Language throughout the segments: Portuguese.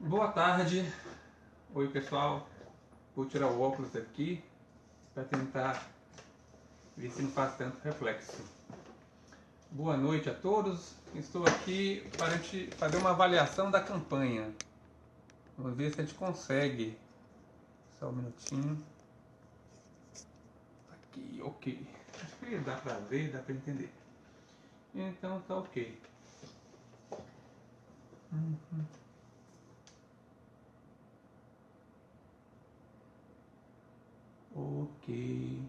Boa tarde. Oi, pessoal. Vou tirar o óculos aqui para tentar ver se não faz tanto reflexo. Boa noite a todos. Estou aqui para fazer uma avaliação da campanha. Vamos ver se a gente consegue. Só um minutinho. Aqui, ok. Acho que dá para ver, dá para entender. Então tá ok. Ok.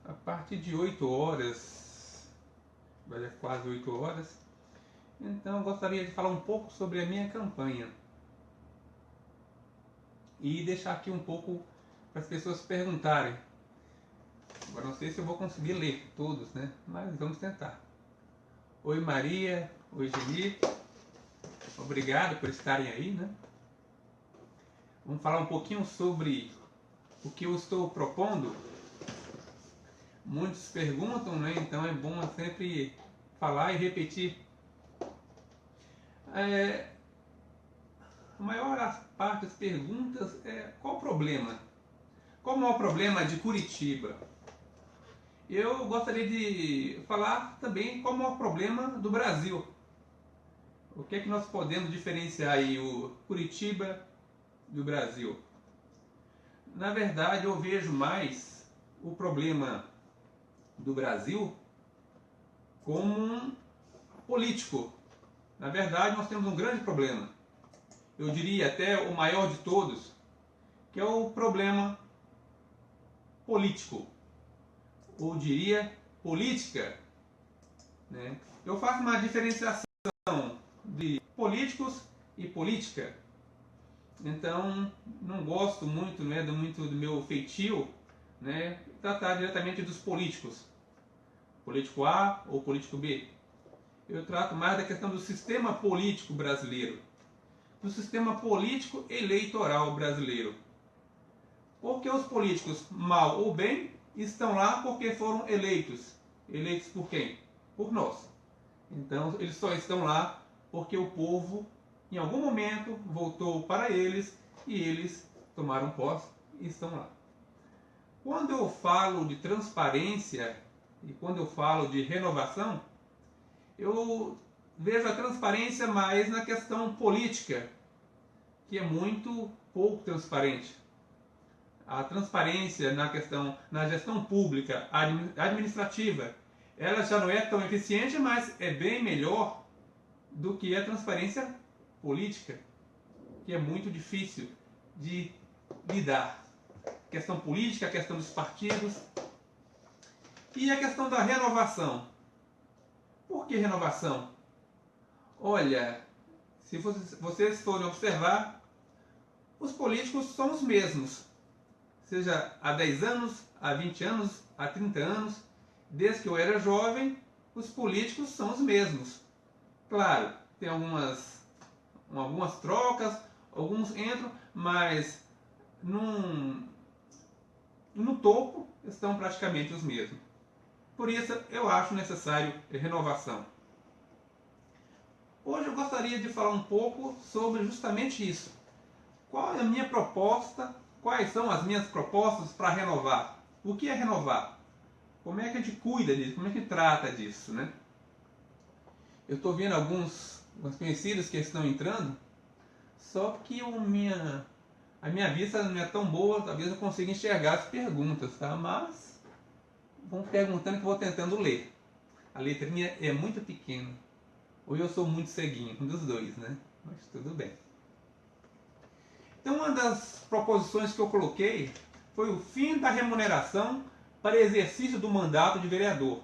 A partir de 8 horas, vai dar quase 8 horas, então eu gostaria de falar um pouco sobre a minha campanha e deixar aqui um pouco para as pessoas perguntarem. Agora não sei se eu vou conseguir ler todos, né? Mas vamos tentar. Oi Maria, oi Geni, obrigado por estarem aí, né? Vamos falar um pouquinho sobre o que eu estou propondo. Muitos perguntam, né? Então é bom sempre falar e repetir. A maior parte das perguntas é qual o problema? Qual o maior problema de Curitiba? Eu gostaria de falar também qual o maior problema do Brasil. O que é que nós podemos diferenciar aí o Curitiba do Brasil? Na verdade, eu vejo mais o problema do Brasil como um político. Na verdade, nós temos um grande problema. Eu diria até o maior de todos, que é o problema político. Ou diria política, né? Eu faço uma diferenciação de políticos e política. Então, não gosto muito, né, do meu feitio, né, tratar diretamente dos políticos, político A ou político B. Eu trato mais da questão do sistema político brasileiro, do sistema político eleitoral brasileiro. Porque os políticos, mal ou bem, estão lá porque foram eleitos. Eleitos por quem? Por nós. Então, eles só estão lá porque o povo, em algum momento, voltou para eles e eles tomaram posse e estão lá. Quando eu falo de transparência e quando eu falo de renovação, eu vejo a transparência mais na questão política, que é muito pouco transparente. A transparência na gestão pública administrativa, ela já não é tão eficiente, mas é bem melhor do que a transparência política, que é muito difícil de lidar. Questão política, a questão dos partidos e a questão da renovação. Por que renovação? Olha, se vocês forem observar, os políticos são os mesmos, seja há 10 anos, há 20 anos, há 30 anos, desde que eu era jovem, os políticos são os mesmos. Claro, tem algumas trocas, alguns entram, mas no topo estão praticamente os mesmos. Por isso eu acho necessário renovação. Hoje eu gostaria de falar um pouco sobre justamente isso. Qual é a minha proposta? Quais são as minhas propostas para renovar? O que é renovar? Como é que a gente cuida disso? Como é que trata disso, né? Eu estou vendo alguns conhecidos que estão entrando, só que a minha vista não é tão boa, talvez eu consiga enxergar as perguntas, tá? Mas vão perguntando que eu vou tentando ler. A letrinha é muito pequena. Ou eu sou muito ceguinho, um dos dois, né? Mas tudo bem. Então, uma das proposições que eu coloquei foi o fim da remuneração para exercício do mandato de vereador.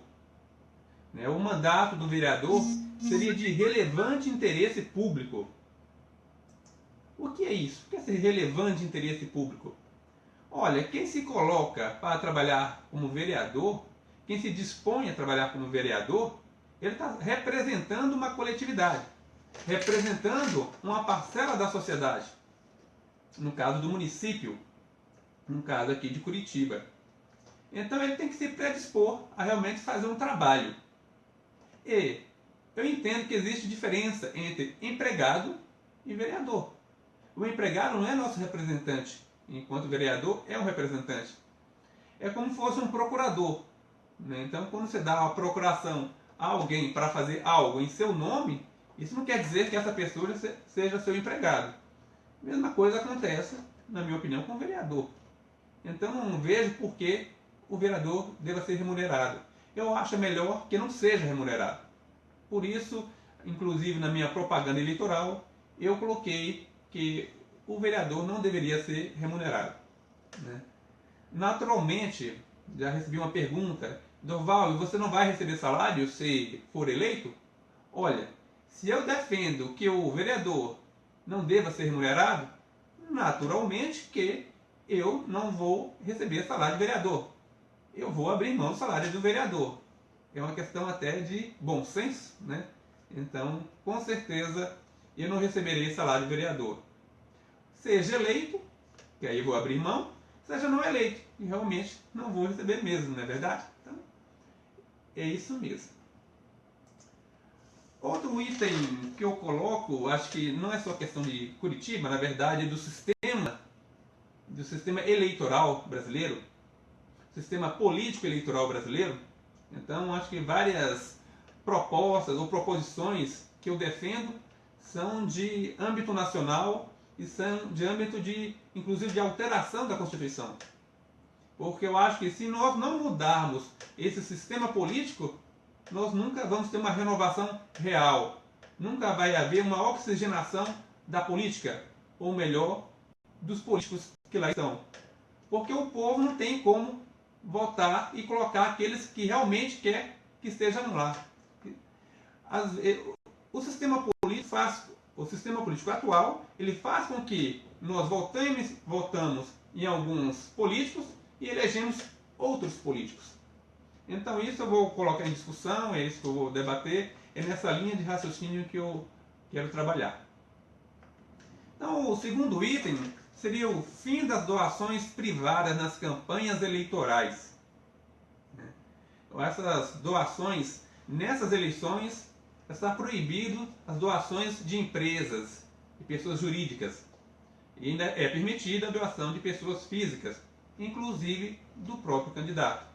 O mandato do vereador seria de relevante interesse público. O que é isso? O que é esse relevante interesse público? Olha, quem se coloca para trabalhar como vereador, quem se dispõe a trabalhar como vereador, ele está representando uma coletividade, representando uma parcela da sociedade. No caso do município, no caso aqui de Curitiba. Então ele tem que se predispor a realmente fazer um trabalho. E eu entendo que existe diferença entre empregado e vereador. O empregado não é nosso representante, enquanto o vereador é um representante. É como se fosse um procurador, né? Então, quando você dá uma procuração a alguém para fazer algo em seu nome, isso não quer dizer que essa pessoa seja seu empregado. A mesma coisa acontece, na minha opinião, com o vereador. Então, não vejo por que o vereador deva ser remunerado. Eu acho melhor que não seja remunerado. Por isso, inclusive na minha propaganda eleitoral, eu coloquei que o vereador não deveria ser remunerado, né? Naturalmente, já recebi uma pergunta: Durval, você não vai receber salário se for eleito? Olha, se eu defendo que o vereador não deva ser remunerado, naturalmente que eu não vou receber salário de vereador. Eu vou abrir mão do salário do vereador. É uma questão até de bom senso, né? Então, com certeza, eu não receberei salário de vereador. Seja eleito, que aí eu vou abrir mão, seja não eleito, e realmente não vou receber mesmo, não é verdade? Então, é isso mesmo. Outro item que eu coloco, acho que não é só questão de Curitiba, na verdade, é do sistema eleitoral brasileiro, sistema político eleitoral brasileiro. Então, acho que várias propostas ou proposições que eu defendo são de âmbito nacional e são de âmbito de, inclusive, de alteração da Constituição. Porque eu acho que se nós não mudarmos esse sistema político, nós nunca vamos ter uma renovação real. Nunca vai haver uma oxigenação da política, ou melhor, dos políticos que lá estão. Porque o povo não tem como votar e colocar aqueles que realmente quer que estejam lá. O sistema político atual, ele faz com que nós votamos em alguns políticos e elegemos outros políticos. Então isso eu vou colocar em discussão, é isso que eu vou debater, é nessa linha de raciocínio que eu quero trabalhar. Então o segundo item seria o fim das doações privadas nas campanhas eleitorais. Essas doações, nessas eleições, está proibido as doações de empresas e pessoas jurídicas. E ainda é permitida a doação de pessoas físicas, inclusive do próprio candidato.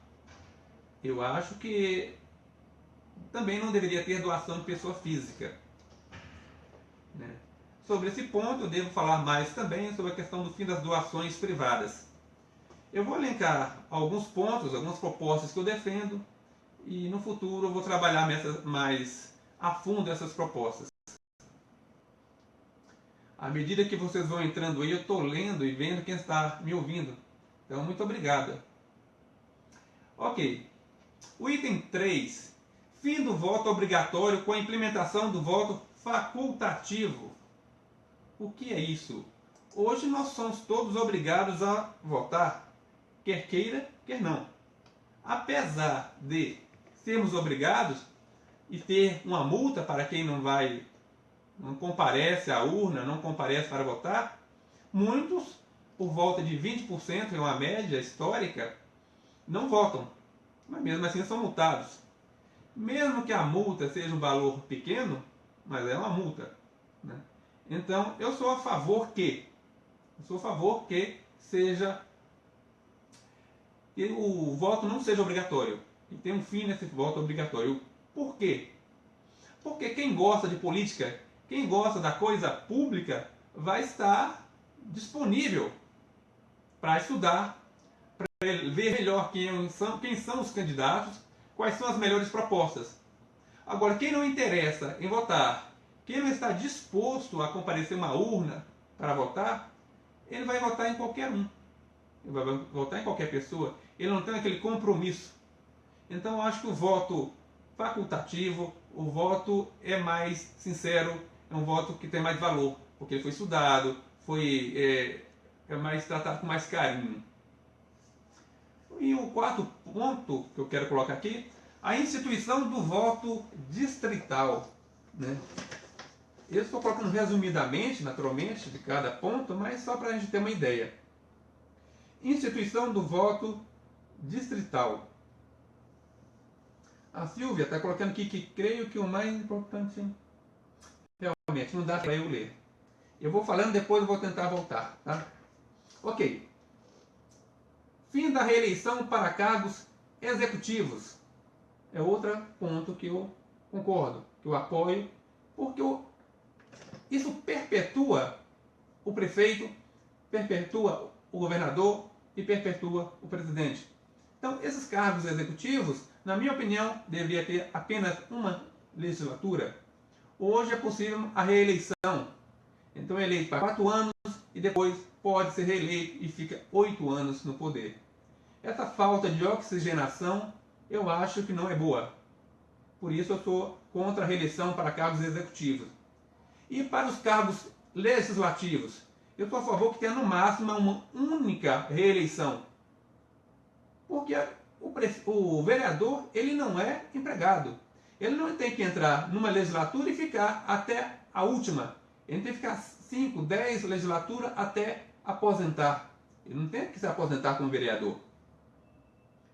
Eu acho que também não deveria ter doação de pessoa física, né? Sobre esse ponto, eu devo falar mais também sobre a questão do fim das doações privadas. Eu vou elencar alguns pontos, algumas propostas que eu defendo, e no futuro eu vou trabalhar mais a fundo essas propostas. À medida que vocês vão entrando aí, eu estou lendo e vendo quem está me ouvindo. Então, muito obrigado. Ok. O item 3. Fim do voto obrigatório com a implementação do voto facultativo. O que é isso? Hoje nós somos todos obrigados a votar, quer queira, quer não. Apesar de sermos obrigados e ter uma multa para quem não comparece à urna, não comparece para votar, muitos, por volta de 20%, é uma média histórica, não votam, mas mesmo assim são multados. Mesmo que a multa seja um valor pequeno, mas é uma multa, né? Então, eu sou a favor que que o voto não seja obrigatório, que tenha um fim nesse voto obrigatório. Por quê? Porque quem gosta de política, quem gosta da coisa pública, vai estar disponível para estudar, para ver melhor quem são os candidatos, quais são as melhores propostas. Agora, quem não interessa em votar, quem não está disposto a comparecer uma urna para votar, ele vai votar em qualquer um. Ele vai votar em qualquer pessoa. Ele não tem aquele compromisso. Então, eu acho que o voto facultativo, o voto é mais sincero, é um voto que tem mais valor, porque ele foi estudado, é mais tratado com mais carinho. E o quarto ponto que eu quero colocar aqui, a instituição do voto distrital, né? Eu estou colocando resumidamente, naturalmente, de cada ponto, mas só para a gente ter uma ideia. Instituição do voto distrital. A Silvia está colocando aqui que creio que o mais importante... Realmente, não dá para eu ler. Eu vou falando, depois eu vou tentar voltar, tá? Ok. Fim da reeleição para cargos executivos. É outro ponto que eu concordo, que eu apoio, porque isso perpetua o prefeito, perpetua o governador e perpetua o presidente. Então, esses cargos executivos, na minha opinião, deveria ter apenas uma legislatura. Hoje é possível a reeleição. Então, é eleito para 4 anos e depois pode ser reeleito e fica 8 anos no poder. Essa falta de oxigenação eu acho que não é boa. Por isso eu sou contra a reeleição para cargos executivos. E para os cargos legislativos, eu sou a favor que tenha no máximo uma única reeleição. Porque o vereador, ele não é empregado. Ele não tem que entrar numa legislatura e ficar até a última. Ele tem que ficar 5, 10 legislaturas até aposentar. Ele não tem que se aposentar como vereador.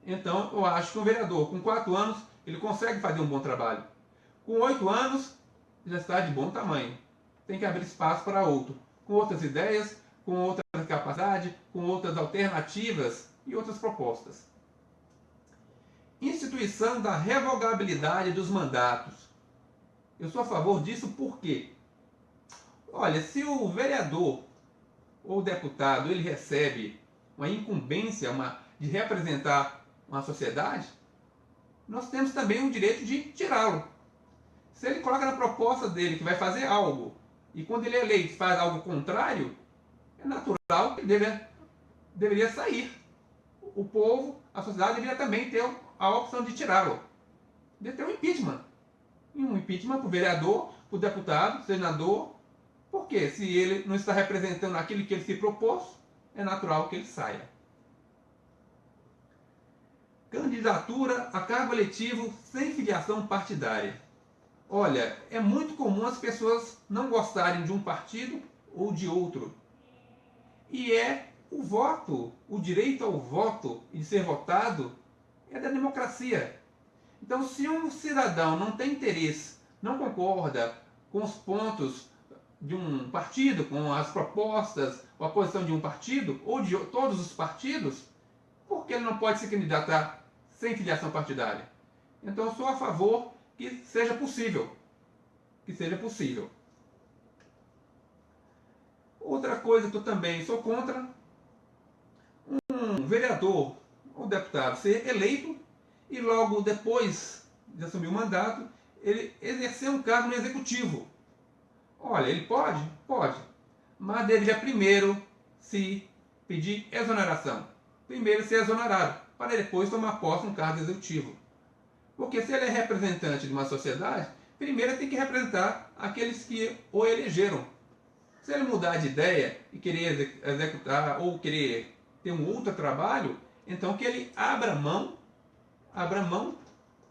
Então, eu acho que um vereador com 4 anos, ele consegue fazer um bom trabalho. Com 8 anos, já está de bom tamanho. Tem que abrir espaço para outro, com outras ideias, com outra capacidade, com outras alternativas e outras propostas. Instituição da revogabilidade dos mandatos. Eu sou a favor disso por quê? Olha, se o vereador ou deputado ele recebe uma incumbência de representar uma sociedade, nós temos também o direito de tirá-lo. Se ele coloca na proposta dele que vai fazer algo, e quando ele é eleito faz algo contrário, é natural que ele deveria sair. O povo, a sociedade deveria também ter a opção de tirá-lo. Deveria ter um impeachment. E um impeachment para o vereador, para o deputado, senador. Porque se ele não está representando aquilo que ele se propôs, é natural que ele saia. Candidatura a cargo eletivo sem filiação partidária. Olha, é muito comum as pessoas não gostarem de um partido ou de outro. E é o voto, o direito ao voto e de ser votado é da democracia. Então, se um cidadão não tem interesse, não concorda com os pontos de um partido, com as propostas ou a posição de um partido ou de todos os partidos, por que ele não pode se candidatar sem filiação partidária? Então, eu sou a favor que seja possível. Que seja possível. Outra coisa que eu também sou contra, um vereador ou deputado ser eleito e logo depois de assumir o mandato, ele exercer um cargo no executivo. Olha, ele pode? Pode. Mas deveria primeiro se pedir exoneração. Primeiro ser exonerado, para depois tomar posse no cargo executivo. Porque se ele é representante de uma sociedade, primeiro tem que representar aqueles que o elegeram. Se ele mudar de ideia e querer executar ou querer ter um outro trabalho, então que ele abra mão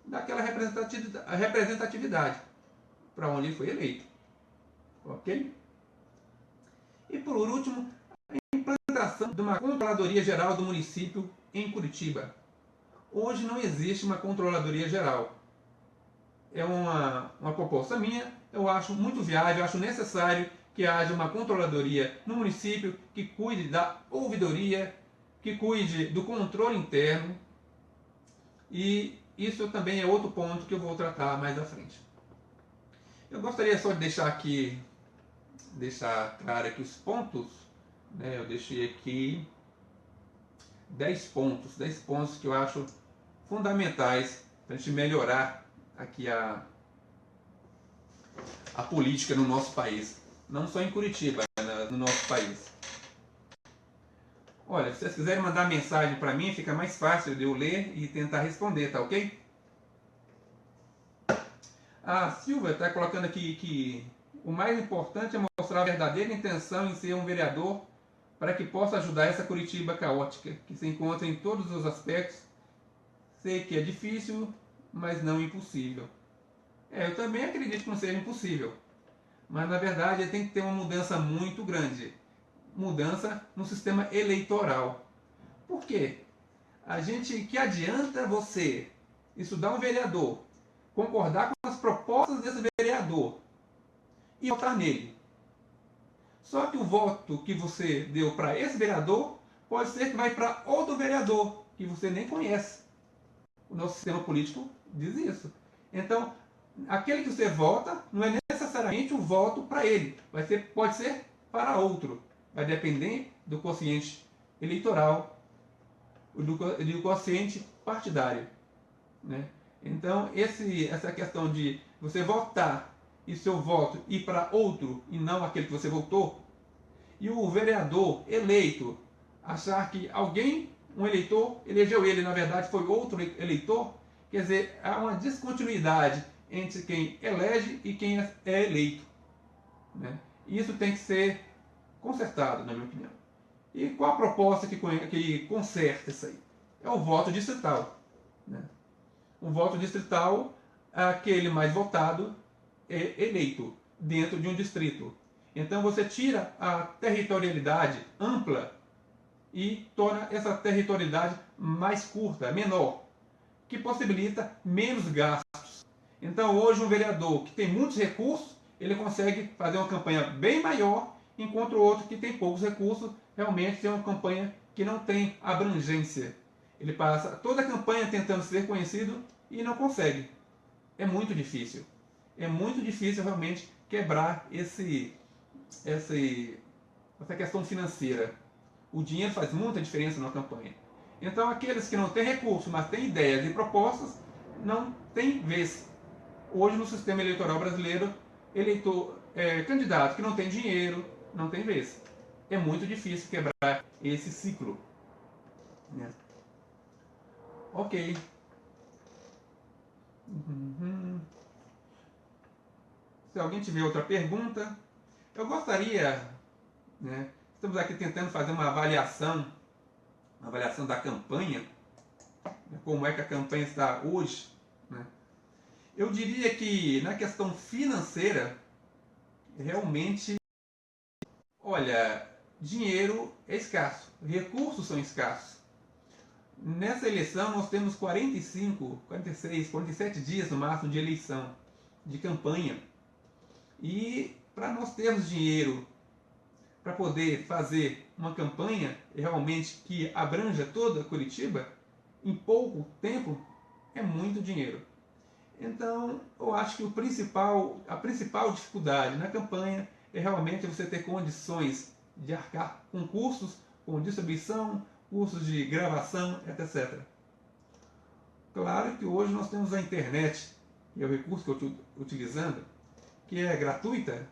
daquela representatividade para onde ele foi eleito. Ok? E por último, a implantação de uma Controladoria Geral do município em Curitiba. Hoje não existe uma Controladoria Geral. É uma proposta minha, eu acho muito viável, eu acho necessário que haja uma controladoria no município que cuide da ouvidoria, que cuide do controle interno, e isso também é outro ponto que eu vou tratar mais à frente. Eu gostaria só de deixar claro aqui os pontos, né? Eu deixei aqui 10 pontos que eu acho fundamentais para a gente melhorar aqui a política no nosso país. Não só em Curitiba, no nosso país. Olha, se vocês quiserem mandar mensagem para mim, fica mais fácil de eu ler e tentar responder, tá ok? A Silvia está colocando aqui que o mais importante é mostrar a verdadeira intenção em ser um vereador para que possa ajudar essa Curitiba caótica, que se encontra em todos os aspectos. Sei que é difícil, mas não impossível. Eu também acredito que não seja impossível. Mas, na verdade, tem que ter uma mudança muito grande. Mudança no sistema eleitoral. Por quê? Que adianta você estudar um vereador, concordar com as propostas desse vereador e votar nele. Só que o voto que você deu para esse vereador pode ser que vai para outro vereador que você nem conhece. O nosso sistema político diz isso. Então, aquele que você vota não é necessariamente um voto para ele. Pode ser para outro. Vai depender do quociente eleitoral, do quociente partidário. Né? Então, essa questão de você votar e seu voto ir para outro e não aquele que você votou, e o vereador eleito achar que um eleitor, elegeu ele, na verdade foi outro eleitor, quer dizer, há uma descontinuidade entre quem elege e quem é eleito. Né? E isso tem que ser consertado, na minha opinião. E qual a proposta que conserta isso aí? É o voto distrital. Né? O voto distrital, aquele mais votado é eleito dentro de um distrito. Então você tira a territorialidade ampla e torna essa territorialidade mais curta, menor, que possibilita menos gastos. Então hoje um vereador que tem muitos recursos, ele consegue fazer uma campanha bem maior, enquanto o outro que tem poucos recursos, realmente tem uma campanha que não tem abrangência. Ele passa toda a campanha tentando ser conhecido e não consegue. É muito difícil. É muito difícil realmente quebrar essa questão financeira. O dinheiro faz muita diferença na campanha. Então aqueles que não têm recursos, mas têm ideias e propostas, não têm vez. Hoje no sistema eleitoral brasileiro, candidato que não tem dinheiro, não tem vez. É muito difícil quebrar esse ciclo. Né? Ok. Se alguém tiver outra pergunta, eu gostaria, né, estamos aqui tentando fazer uma avaliação da campanha, né, como é que a campanha está hoje. Né? Eu diria que na questão financeira, realmente, olha, dinheiro é escasso, recursos são escassos. Nessa eleição nós temos 45, 46, 47 dias no máximo de eleição, de campanha. E para nós termos dinheiro para poder fazer uma campanha realmente que abranja toda Curitiba, em pouco tempo, é muito dinheiro. Então, eu acho que a principal dificuldade na campanha é realmente você ter condições de arcar com custos, com distribuição, custos de gravação, etc. Claro que hoje nós temos a internet, que é o recurso que eu estou utilizando, que é gratuita,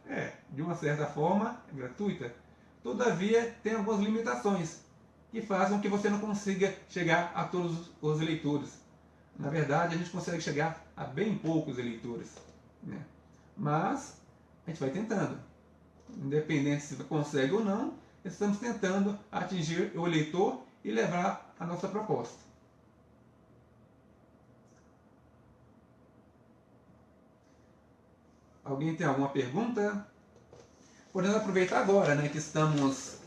de uma certa forma é gratuita. Todavia, tem algumas limitações que fazem com que você não consiga chegar a todos os eleitores. Na verdade, a gente consegue chegar a bem poucos eleitores. Né? Mas, a gente vai tentando. Independente se consegue ou não, estamos tentando atingir o eleitor e levar a nossa proposta. Alguém tem alguma pergunta? Podemos aproveitar agora, né, que estamos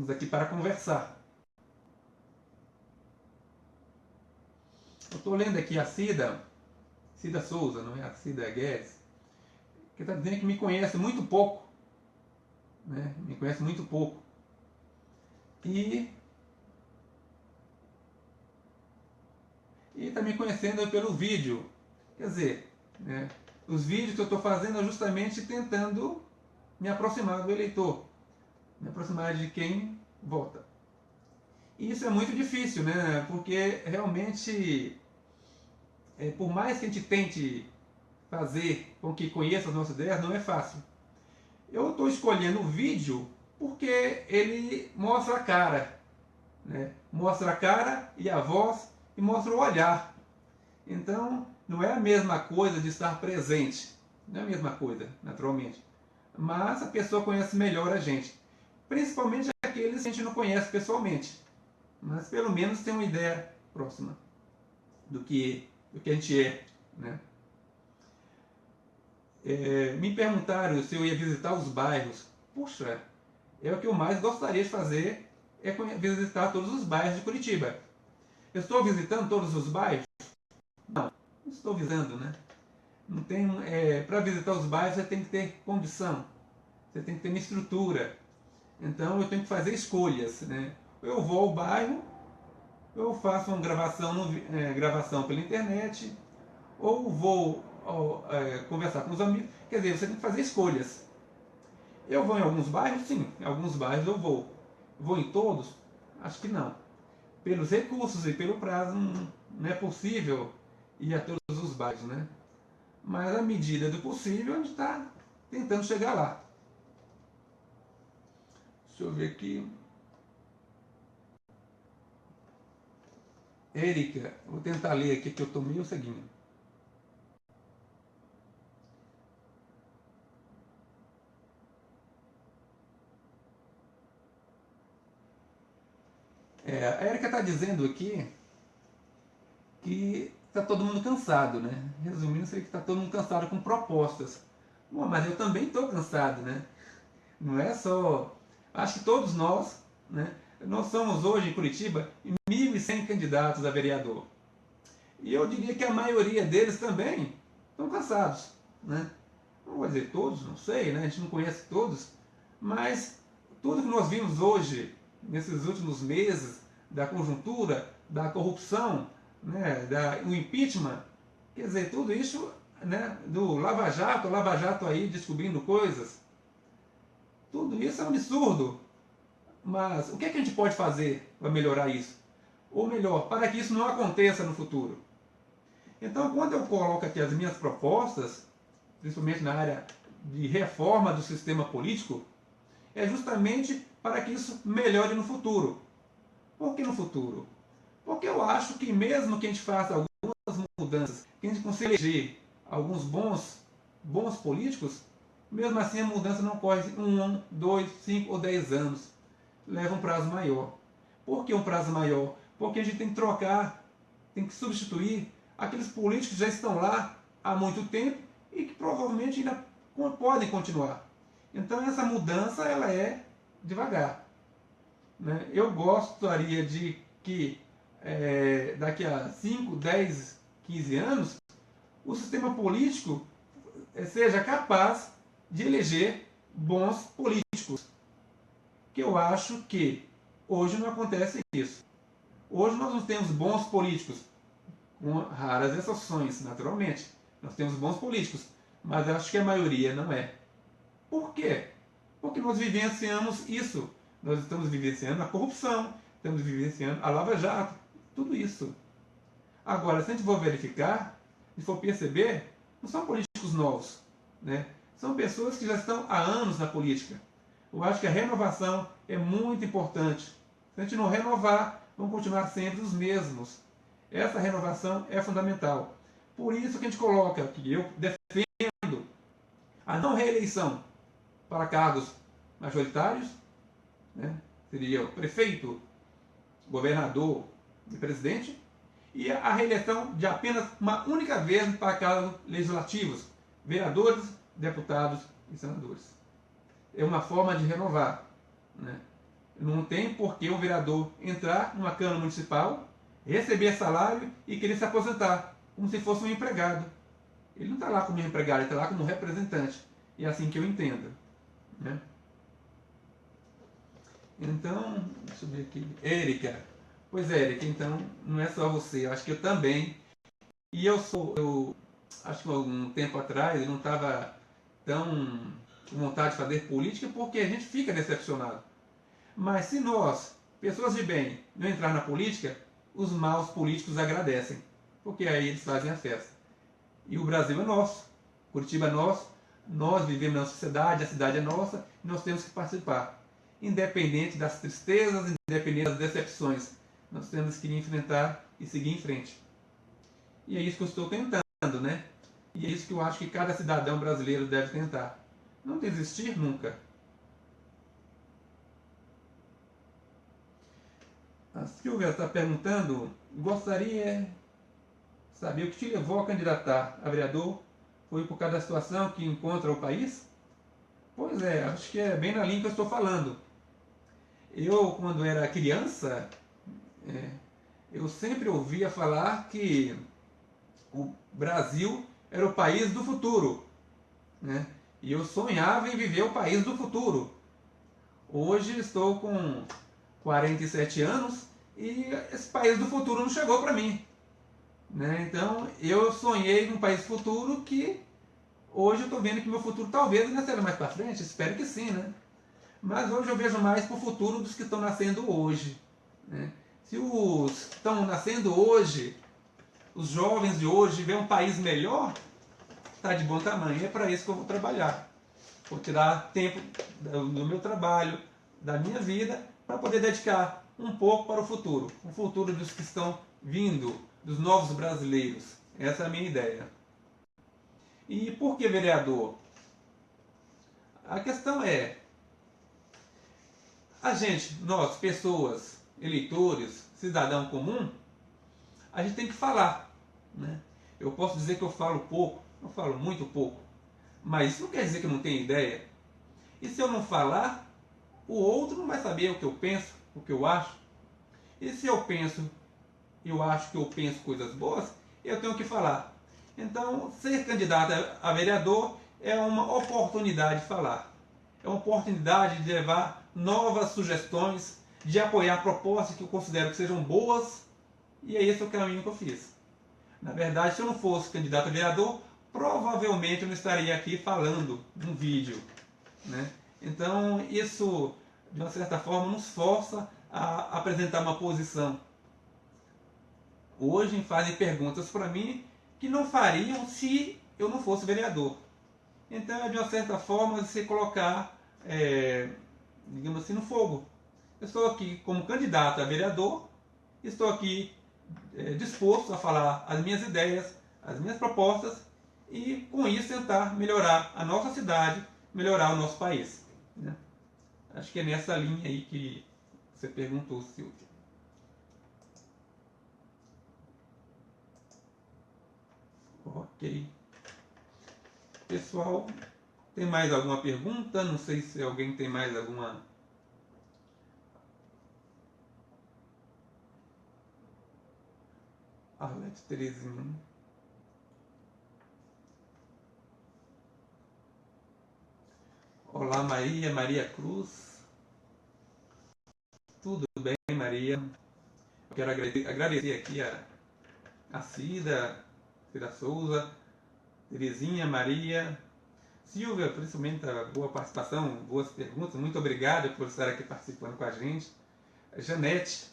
aqui para conversar. Eu estou lendo aqui a Cida Souza, não é a Cida Guedes, que está dizendo que me conhece muito pouco. Né? Me conhece muito pouco. E está me conhecendo pelo vídeo. Quer dizer, né, os vídeos que eu estou fazendo é justamente tentando me aproximar do eleitor, me aproximar de quem vota. E isso é muito difícil, né? Porque realmente, por mais que a gente tente fazer com que conheça as nossas ideias, não é fácil. Eu estou escolhendo o vídeo porque ele mostra a cara, né? Mostra a cara e a voz e mostra o olhar. Então, não é a mesma coisa de estar presente. Não é a mesma coisa, naturalmente. Mas a pessoa conhece melhor a gente. Principalmente aqueles que a gente não conhece pessoalmente. Mas pelo menos tem uma ideia próxima do que a gente é. Né? Me perguntaram se eu ia visitar os bairros. Puxa, é o que eu mais gostaria de fazer, é visitar todos os bairros de Curitiba. Eu estou visitando todos os bairros? Não, não estou visitando, né? Não tem, para visitar os bairros você tem que ter condição, você tem que ter uma estrutura. Então eu tenho que fazer escolhas, né? Eu vou ao bairro, eu faço uma gravação pela internet, ou vou conversar com os amigos. Quer dizer, você tem que fazer escolhas. Eu vou em alguns bairros? Sim, em alguns bairros eu vou. Vou em todos? Acho que não. Pelos recursos e pelo prazo não é possível ir a todos os bairros, né? Mas à medida do possível a gente está tentando chegar lá. Deixa eu ver aqui. Érica, vou tentar ler aqui que eu estou meio seguindo. A Érica está dizendo aqui que está todo mundo cansado, né? Resumindo, seria que está todo mundo cansado com propostas. Bom, mas eu também estou cansado, né? Não é só... Acho que todos nós, né? Nós somos hoje em Curitiba 1.100 candidatos a vereador. E eu diria que a maioria deles também estão cansados, né? Não vou dizer todos, não sei, né? A gente não conhece todos, mas tudo que nós vimos hoje, nesses últimos meses, da conjuntura, da corrupção, né? Do impeachment, quer dizer, tudo isso, né? Do Lava Jato aí descobrindo coisas, tudo isso é um absurdo. Mas o que é que a gente pode fazer para melhorar isso? Ou melhor, para que isso não aconteça no futuro? Então, quando eu coloco aqui as minhas propostas, principalmente na área de reforma do sistema político, é justamente para que isso melhore no futuro. Por que no futuro? Porque eu acho que mesmo que a gente faça algumas mudanças, que a gente consiga eleger alguns bons políticos, mesmo assim a mudança não ocorre em 1, 2, 5 ou 10 anos. Leva um prazo maior. Por que um prazo maior? Porque a gente tem que trocar, tem que substituir aqueles políticos que já estão lá há muito tempo e que provavelmente ainda podem continuar. Então essa mudança ela é devagar, né? Eu gostaria de que daqui a 5, 10, 15 anos o sistema político seja capaz de eleger bons políticos. Que eu acho que hoje não acontece isso. Hoje nós não temos bons políticos, com raras exceções, naturalmente. Nós temos bons políticos, mas acho que a maioria não é. Por quê? Porque nós vivenciamos isso. Nós estamos vivenciando a corrupção, estamos vivenciando a Lava Jato, tudo isso. Agora, se a gente for verificar, se for perceber, não são políticos novos, né? São pessoas que já estão há anos na política. Eu acho que a renovação é muito importante. Se a gente não renovar, vão continuar sempre os mesmos. Essa renovação é fundamental. Por isso que a gente coloca aqui, eu defendo a não reeleição para cargos majoritários, né? Seria o prefeito, governador e presidente, e a reeleição de apenas uma única vez para cargos legislativos, vereadores, deputados e senadores. É uma forma de renovar, né? Não tem por que o vereador entrar numa Câmara Municipal, receber salário e querer se aposentar, como se fosse um empregado. Ele não está lá como empregado, ele está lá como representante. E é assim que eu entendo, né? Então, deixa eu ver aqui. Érica. Pois é, Érica, então não é só você, eu acho que eu também. E eu acho que algum tempo atrás eu não estava tão com vontade de fazer política porque a gente fica decepcionado. Mas se nós, pessoas de bem, não entrar na política, os maus políticos agradecem, porque aí eles fazem a festa. E o Brasil é nosso, Curitiba é nosso, nós vivemos na sociedade, a cidade é nossa, e nós temos que participar. Independente das tristezas, independente das decepções, nós temos que enfrentar e seguir em frente. E é isso que eu estou tentando, né? E é isso que eu acho que cada cidadão brasileiro deve tentar. Não desistir nunca. A Silvia está perguntando, gostaria de saber o que te levou a candidatar a vereador? Foi por causa da situação que encontra o país? Pois é, acho que é bem na linha que eu estou falando. Eu, quando era criança, eu sempre ouvia falar que o Brasil era o país do futuro, né? E eu sonhava em viver o país do futuro. Hoje estou com 47 anos e esse país do futuro não chegou para mim, né? Então eu sonhei num país futuro que hoje eu estou vendo que meu futuro talvez ainda seja mais para frente, espero que sim, né? Mas hoje eu vejo mais para o futuro dos que estão nascendo hoje, né? Se os que estão nascendo hoje, os jovens de hoje, vêem um país melhor, está de bom tamanho. É para isso que eu vou trabalhar. Vou tirar tempo do meu trabalho, da minha vida, para poder dedicar um pouco para o futuro dos que estão vindo, dos novos brasileiros. Essa é a minha ideia. E por que vereador? A questão é, a gente, nós, pessoas, eleitores, cidadão comum, a gente tem que falar, né? Eu posso dizer que eu falo pouco, eu falo muito pouco, mas isso não quer dizer que eu não tenho ideia. E se eu não falar, o outro não vai saber o que eu penso, o que eu acho. E se eu acho que eu penso coisas boas, eu tenho que falar. Então, ser candidato a vereador é uma oportunidade de falar. É uma oportunidade de levar novas sugestões, de apoiar propostas que eu considero que sejam boas, e é esse o caminho que eu fiz. Na verdade, se eu não fosse candidato a vereador, provavelmente eu não estaria aqui falando num vídeo, né? Então, isso, de uma certa forma, nos força a apresentar uma posição. Hoje fazem perguntas para mim que não fariam se eu não fosse vereador. Então, é de uma certa forma, se colocar, digamos assim, no fogo. Eu estou aqui como candidato a vereador, estou aqui disposto a falar as minhas ideias, as minhas propostas e, com isso, tentar melhorar a nossa cidade, melhorar o nosso país, né? Acho que é nessa linha aí que você perguntou, Silvio. Ok. Pessoal, tem mais alguma pergunta? Não sei se alguém tem mais alguma. Arlete Terezinha. Olá, Maria, Maria Cruz. Tudo bem, Maria? Eu quero agradecer aqui a Cida Souza, Terezinha, Maria, Silvia, principalmente a boa participação, boas perguntas. Muito obrigado por estar aqui participando com a gente. Janete,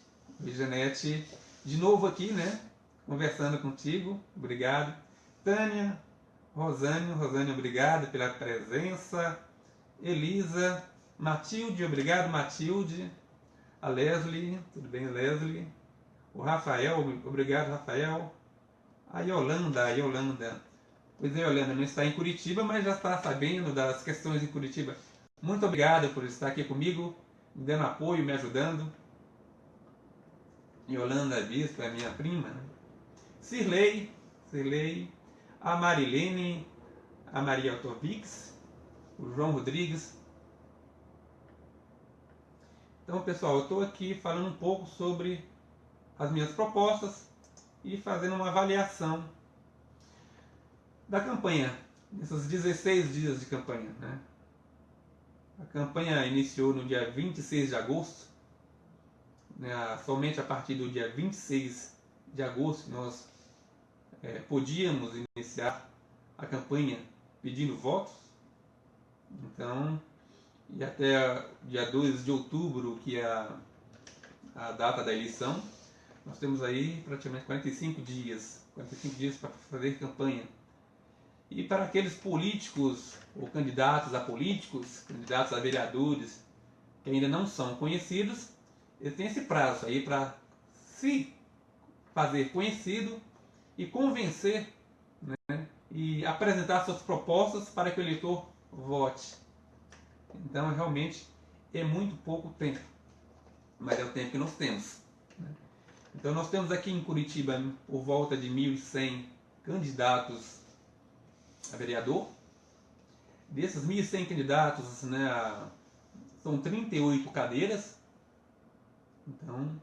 Janete, de novo aqui, né? Conversando contigo. Obrigado. Tânia, Rosane, obrigado pela presença. Elisa, Matilde, obrigado, Matilde. A Leslie, tudo bem, Leslie? O Rafael, obrigado, Rafael. A Yolanda. Pois é, Yolanda, não está em Curitiba, mas já está sabendo das questões em Curitiba. Muito obrigado por estar aqui comigo, me dando apoio, me ajudando. Yolanda Bispo é minha prima, né? Cirlei, a Marilene, a Maria Autovix, o João Rodrigues. Então, pessoal, eu estou aqui falando um pouco sobre as minhas propostas e fazendo uma avaliação da campanha, nesses 16 dias de campanha, né? A campanha iniciou no dia 26 de agosto, né? Somente a partir do dia 26 de agosto nós podíamos iniciar a campanha pedindo votos. Então, e até dia 2 de outubro, que é a data da eleição, nós temos aí praticamente 45 dias para fazer campanha. E para aqueles políticos ou candidatos a políticos, candidatos a vereadores que ainda não são conhecidos, eles têm esse prazo aí para se fazer conhecido e convencer, né, e apresentar suas propostas para que o eleitor vote. Então, realmente, é muito pouco tempo, mas é o tempo que nós temos, né? Então, nós temos aqui em Curitiba por volta de 1.100 candidatos a vereador. Desses 1.100 candidatos, né, são 38 cadeiras. Então,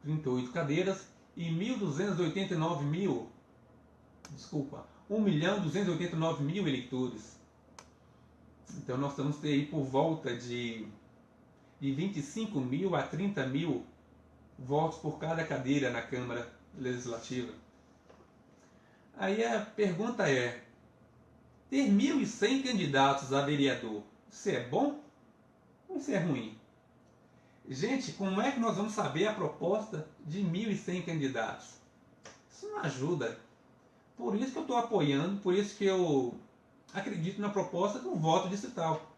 38 cadeiras. 1.289.000 eleitores. Então nós estamos aí por volta de 25.000 a 30.000 votos por cada cadeira na Câmara Legislativa. Aí a pergunta é, ter 1.100 candidatos a vereador, isso é bom ou isso é ruim? Gente, como é que nós vamos saber a proposta de 1.100 candidatos? Isso não ajuda. Por isso que eu estou apoiando, por isso que eu acredito na proposta do voto distrital.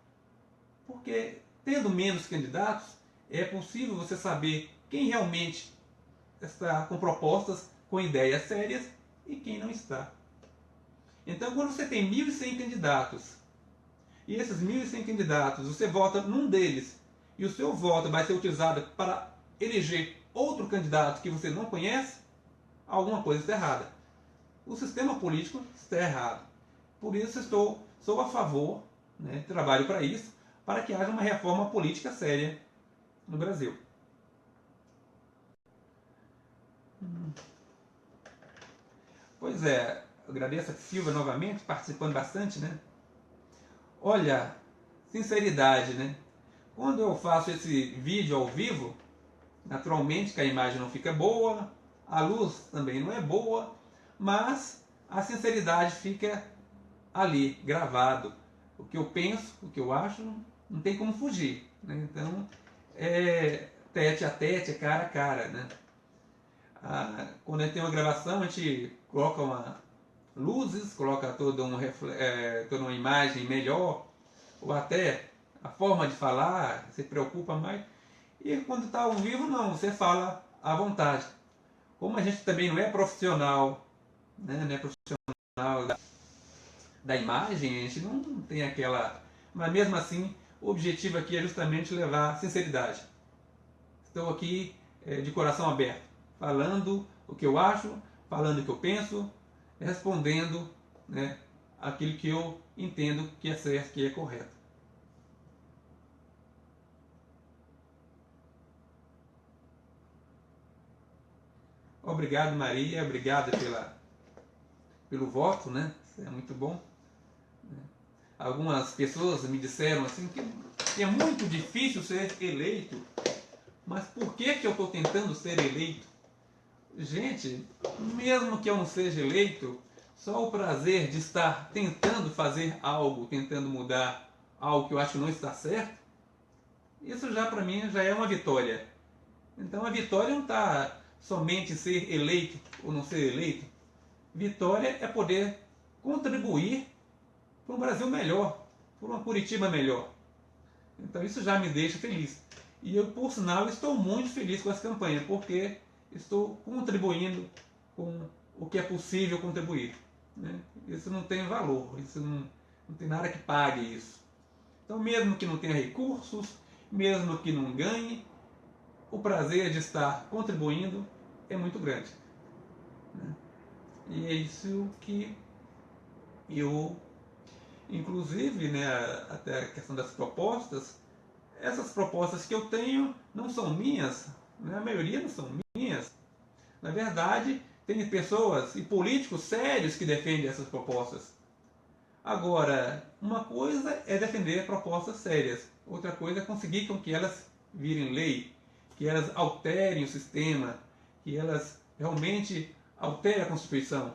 Porque, tendo menos candidatos, é possível você saber quem realmente está com propostas, com ideias sérias e quem não está. Então, quando você tem 1.100 candidatos, e esses 1.100 candidatos, você vota num deles, e o seu voto vai ser utilizado para eleger outro candidato que você não conhece, alguma coisa está errada. O sistema político está errado. Por isso sou a favor, né, trabalho para isso, para que haja uma reforma política séria no Brasil. Pois é, eu agradeço a Silvia novamente, participando bastante, né? Olha, sinceridade, né? Quando eu faço esse vídeo ao vivo, naturalmente que a imagem não fica boa, a luz também não é boa, mas a sinceridade fica ali, gravado. O que eu penso, o que eu acho, não tem como fugir, né? Então, é tete a tete, é cara a cara, né? Quando a gente tem uma gravação, a gente coloca luzes, coloca toda uma imagem melhor, ou até a forma de falar, se preocupa mais. E quando está ao vivo, não, você fala à vontade. Como a gente também não é profissional, né, não é profissional da imagem, a gente não tem aquela... Mas mesmo assim, o objetivo aqui é justamente levar sinceridade. Estou aqui de coração aberto, falando o que eu acho, falando o que eu penso, respondendo, né, aquilo que eu entendo que é certo, que é correto. Obrigado, Maria, obrigado pelo voto, né? Isso é muito bom. Algumas pessoas me disseram assim que é muito difícil ser eleito, mas por que eu estou tentando ser eleito? Gente, mesmo que eu não seja eleito, só o prazer de estar tentando fazer algo, tentando mudar algo que eu acho que não está certo, isso já para mim já é uma vitória. Então a vitória não está somente em ser eleito ou não ser eleito. Vitória é poder contribuir para um Brasil melhor, para uma Curitiba melhor. Então isso já me deixa feliz. E eu, por sinal, estou muito feliz com essa campanha, porque estou contribuindo com o que é possível contribuir, né? Isso não tem valor, isso não tem nada que pague isso. Então, mesmo que não tenha recursos, mesmo que não ganhe, o prazer de estar contribuindo é muito grande, né? E é isso que eu, inclusive, né, até a questão das propostas, essas propostas que eu tenho não são minhas, né? A maioria não são minhas. Na verdade, tem pessoas e políticos sérios que defendem essas propostas. Agora, uma coisa é defender propostas sérias, outra coisa é conseguir com que elas virem lei, que elas alterem o sistema, que elas realmente alterem a Constituição,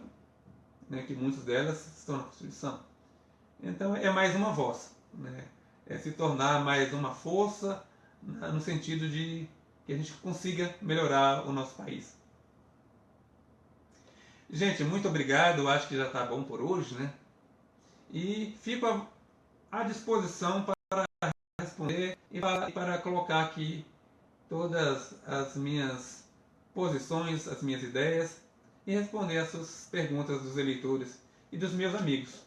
né? Que muitas delas estão na Constituição. Então é mais uma voz, né? É se tornar mais uma força no sentido de que a gente consiga melhorar o nosso país. Gente, muito obrigado, acho que já está bom por hoje, né? E fico à disposição para responder e para colocar aqui todas as minhas posições, as minhas ideias e responder as suas perguntas dos eleitores e dos meus amigos.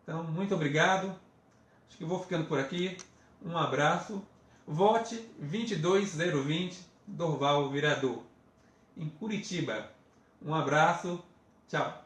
Então, muito obrigado. Acho que vou ficando por aqui. Um abraço. Vote 22020 Dorval Vereador, em Curitiba. Um abraço. Tchau.